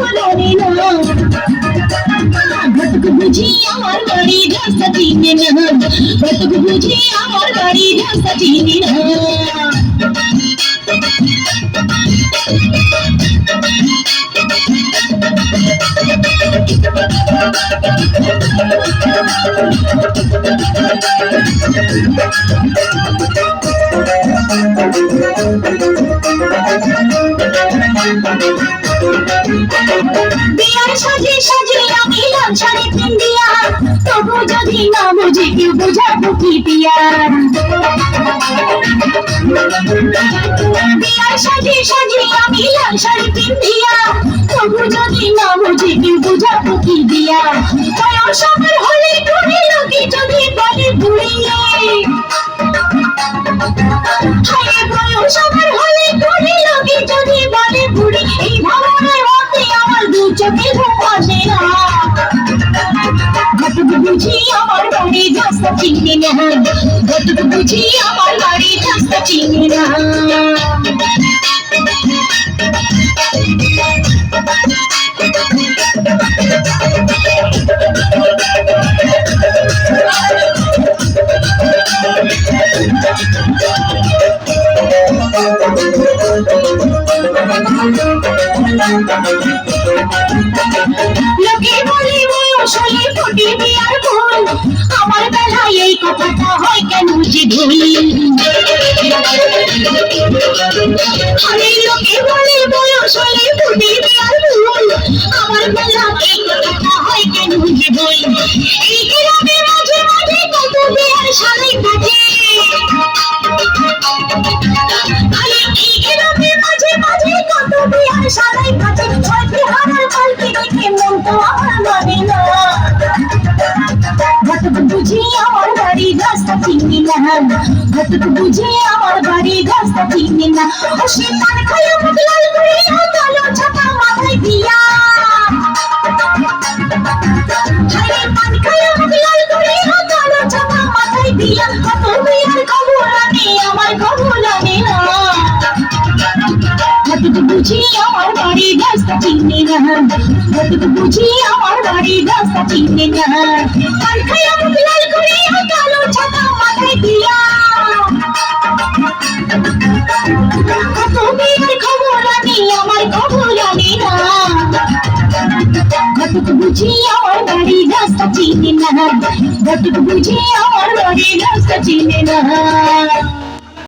জানে না ঘটক বুঝি আমার বাড়ি রাস্তা চিনে না ঘটক বুঝি আমার বাড়ি রাস্তা চিনে না বিয়ার সাজে সাজে আমি লাল শাড়ি পিন্দিয়া তবু যদি না বুঝি কেউ বোঝাবো কি পিয়ার বিয়ার সাজে সাজে আমি লাল শাড়ি পিন্দিয়া তবু যদি না বুঝি কেউ বোঝাবো কি দিয়া বয়স আমার হলে ঘুরে লোকে যদি বলে ঘুরিয়ে বয়স আমার হলে ঘুরে লোকে যদি বলে ঘুরি এই ভাবনায় হতে আমার দু চোখে ঘুম আসে না ঘটক বুঝি আমার বাড়ি রাস্তা চিনে না ঘটক বুঝি আমার বাড়ি রাস্তা চিনে না লোকে বলে বয়স হলে ফোটে বিয়ার ফুল আমার বেলায় এই কথাটা হয় কেন যে ভুল আরে লোকে বলে বয়স হলে ফোটে বিয়ার ফুল আমার বেলায় এই কথাটা হয় কেন যে ভুল এই গ্রামে মাঝে মাঝে কত বিয়ার শাড়ি কাটে আরে এই গ্রামে মাঝে মাঝে কত বিয়ার শাড়ি কাটে ছয় বিহারের পালকি দেখে মন তো আমার মানে না ঘটক বুঝি আমার বাড়ি রাস্তা চিনি না ঘটক বুঝি আমার বাড়ি রাস্তা চিনি না ও সে পান খাইয়া মুখ লাল করে ও কালো ছাতা মাথায় দিয়া হায় পান খাইয়া মুখ লাল করে ও কালো ছাতা মাথায় দিয়া কত বিয়ার খবর আনে আমার খবর আনে না ঘটক বুঝি আমার বাড়ি রাস্তা চিনি না ঘটক বুঝি আমার বাড়ি রাস্তা চিনি না পান খাইয়া মুখ লাল করে ও কালো ছাতা মাথায় দিয়া কত বিয়ার খবর আনে আমার খবর আনে না ঘটক বুঝি আমার বাড়ি রাস্তা চিনি না ঘটক বুঝি আমার বাড়ি রাস্তা চিনি না